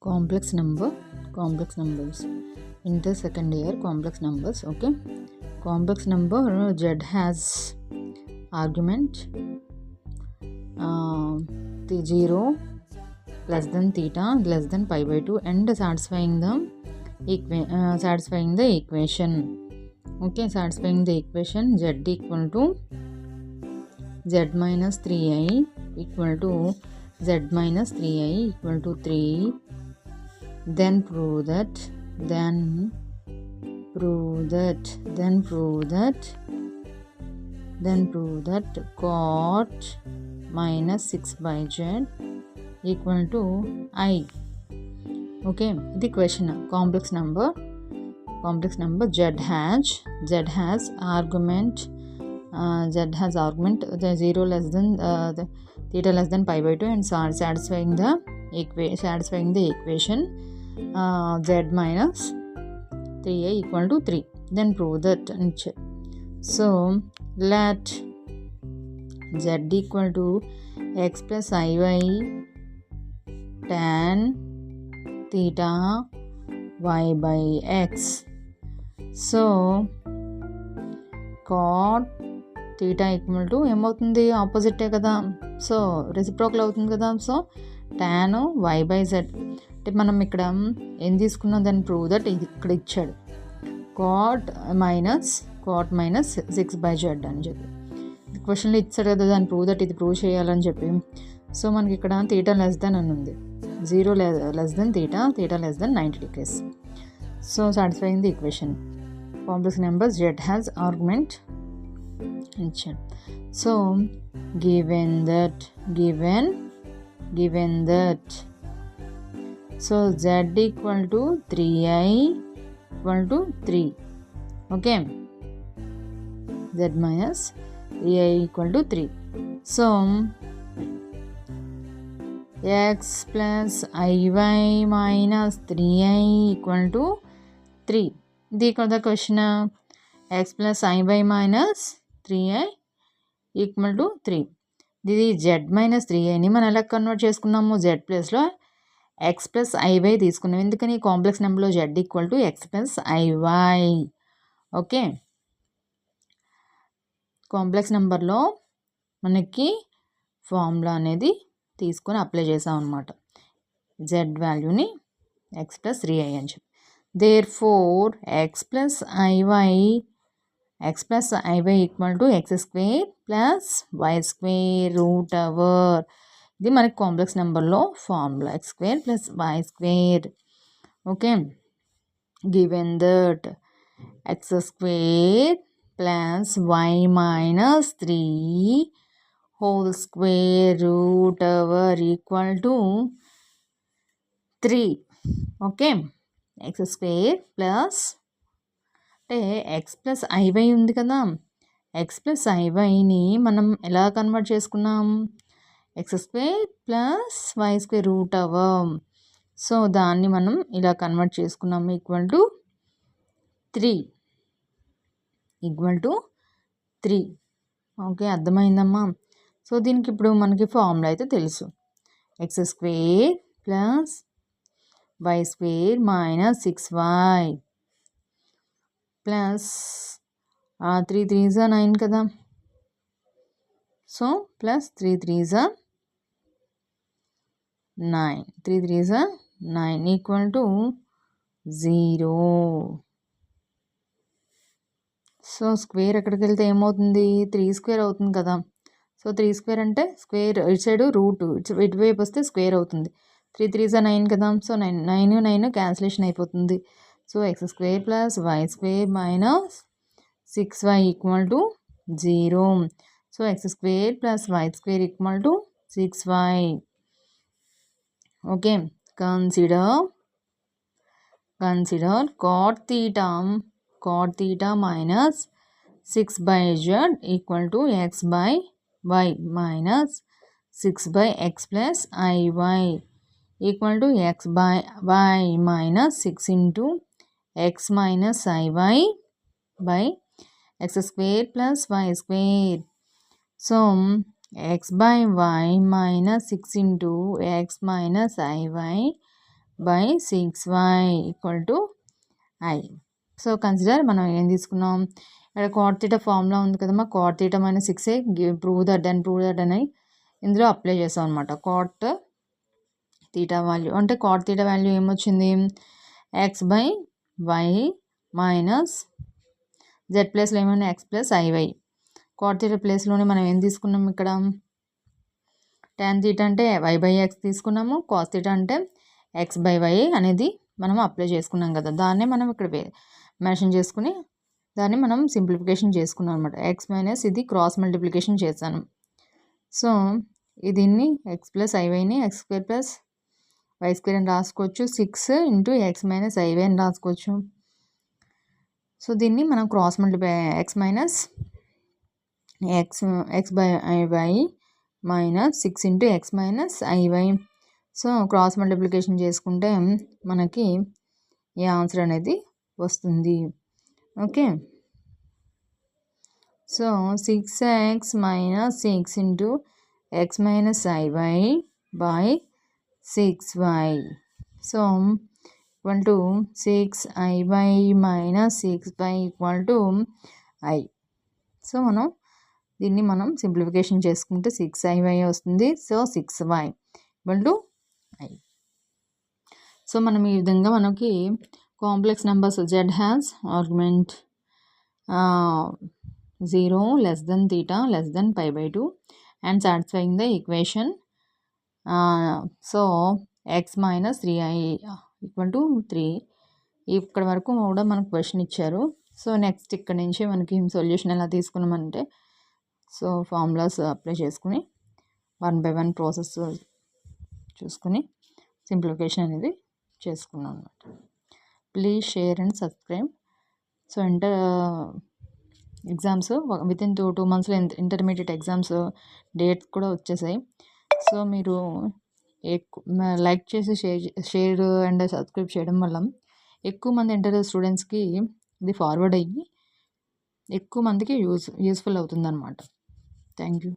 complex numbers inter second year complex numbers. Okay, complex number z has argument 0 less than theta less than pi by 2 and satisfying the equation. Okay, satisfying the equation z equal to z minus 3i equal to z minus 3i equal to 3. Then prove that cot minus 6 by z equal to I. Okay, the question complex number z has argument the 0 less than the theta less than pi by 2 and satisfying the equation z minus 3a equal to 3. Then prove that. So let z equal to x plus iy tan theta y by x. So cot theta equal to ఏమవుతుంది, ఆపోజిటే కదా, so reciprocal అవుతుంది కదా. So tan y by z అంటే మనం ఇక్కడ ఏం తీసుకున్నాం, దాన్ని ప్రూవ్ దట్ ఇది ఇక్కడ ఇచ్చాడు cot minus 6 by z అని చెప్పి క్వశ్చన్లో ఇచ్చాడు కదా, దాన్ని ప్రూవ్ దట్ ఇది ప్రూవ్ చేయాలని చెప్పి. సో మనకి ఇక్కడ థీటా లెస్ దెన్ అని ఉంది, 0 less than theta less than 90 degrees. So satisfying the equation complex number z has argument. So given that so z equal to 3i equal to 3. Okay, z minus 3i equal to 3. So x plus iy minus 3i equal to 3. The question x plus iy minus 3i equal to 3. ఇది z minus 3iని మనం ఎలా convert చేసుకున్నాము, z ప్లస్లో X plus IY తీసుకున్నాం. ఎందుకని complex నెంబర్లో z equal to x plus i y. Okay, complex నెంబర్లో మనకి ఫార్ములా అనేది తీసుకొని అప్లై చేసాం అనమాట, z వాల్యూని ఎక్స్ ప్లస్ 3i అని చెప్పి. Therefore x plus iy equal to x square plus y square root over. ఇది మనకి కాంప్లెక్స్ నెంబర్లో formula x square plus why square. Okay, given that x square plus y minus 3 whole square route over equal to 3. Okay, x square plus అంటే x plus i y ఉంది కదా, x plus ఐవైని మనం ఎలా convert చేసుకున్నాం, ఎక్స్ square plus y square root ఓవర్. So దాన్ని మనం ఇలా కన్వర్ట్ చేసుకున్నాము ఈక్వల్ టు 3. ఓకే, అర్థమైందమ్మా. సో దీనికి ఇప్పుడు మనకి ఫార్ములా అయితే తెలుసు, x square plus why square minus 6y plus 3 3s 9 కదా. So plus 3 3s 9 3 3s 9 equal to 0. So square ఎక్కడికి వెళ్తే ఏమవుతుంది, 3 స్క్వేర్ అవుతుంది కదా. సో 3 స్క్వేర్ అంటే స్క్వేర్ ఇటు సైడ్ రూట్ ఇటువైపు వస్తే స్క్వేర్ అవుతుంది. 3 3s 9 కదా. సో 9 క్యాన్సిలేషన్ అయిపోతుంది. So x square plus why square minus 6y equal to 0. So x square plus why square equal to 6y. Okay, consider cot theta minus 6 by z equal to x by y minus 6 by x plus iy equal to x by y minus 6 into x minus iy by x square plus y square. So x by y minus 6 into x minus iy by 6y equal to i. So consider మనం ఏం తీసుకున్నాం, ఇక్కడ cot theta formula ఉంది కదమ్మా, cot theta minus 6 prove that అని ఇందులో apply చేస్తాం అనమాట. కాట్ థీటా వాల్యూ అంటే కాట్ థీటా వాల్యూ ఏమొచ్చింది, x by y minus z ప్లేస్లో ఏమైనా x plus i y. Cot theta ప్లేస్లోనే మనం ఏం తీసుకున్నాం, ఇక్కడ tan థీటా అంటే వై బై ఎక్స్ తీసుకున్నాము, కాస్ థీటా అంటే ఎక్స్ బై వై అనేది మనం అప్లై చేసుకున్నాం కదా, దాన్నే మనం ఇక్కడ మెన్షన్ చేసుకుని దాన్ని మనం సింప్లిఫికేషన్ చేసుకున్నాం అనమాట. ఎక్స్ మైనస్ ఇది క్రాస్ మల్టిప్లికేషన్ చేశాను. సో దీన్ని ఎక్స్ ప్లస్ ఐవైని x square plus why square అని రాసుకోవచ్చు, 6 ఇంటూ ఎక్స్ మైనస్ ఐవై అని రాసుకోవచ్చు. సో దీన్ని మనం cross multiply x minus x by i y minus 6 into x minus i y. So cross multiplication చేసుకుంటే మనకి ఈ ఆన్సర్ అనేది వస్తుంది. Okay, so 6x minus 6 into x minus i y by 6y. So equal to 6iy minus 6y equal to i. So దీన్ని మనం simplification చేసుకుంటే 6iy వస్తుంది. So 6y equal to i. So మనం ఈ విధంగా మనకి complex numbers z has argument 0 less than theta less than pi by 2 and satisfying the equation. So x minus 3i equal to 3. ఇక్కడ వరకు కూడా మనకు క్వశ్చన్ ఇచ్చారు. సో నెక్స్ట్ ఇక్కడ నుంచి మనకి సొల్యూషన్ ఎలా తీసుకున్నామంటే, సో ఫార్ములాస్ అప్లై చేసుకుని 1 by 1 ప్రాసెస్ చూసుకుని సింప్లిఫికేషన్ అనేది చేసుకున్నాం అనమాట. Please share and subscribe. So exams within 2 monthsలో ఇంటర్మీడియట్ ఎగ్జామ్స్ డేట్స్ కూడా వచ్చేసాయి. సో మీరు లైక్ చేసి షేర్ అండ్ సబ్స్క్రైబ్ చేయడం వల్ల ఎక్కువ మంది ఇంటర్ స్టూడెంట్స్కి ఇది ఫార్వర్డ్ అయ్యి ఎక్కువ మందికి యూస్ఫుల్ అవుతుంది అనమాట. Thank you.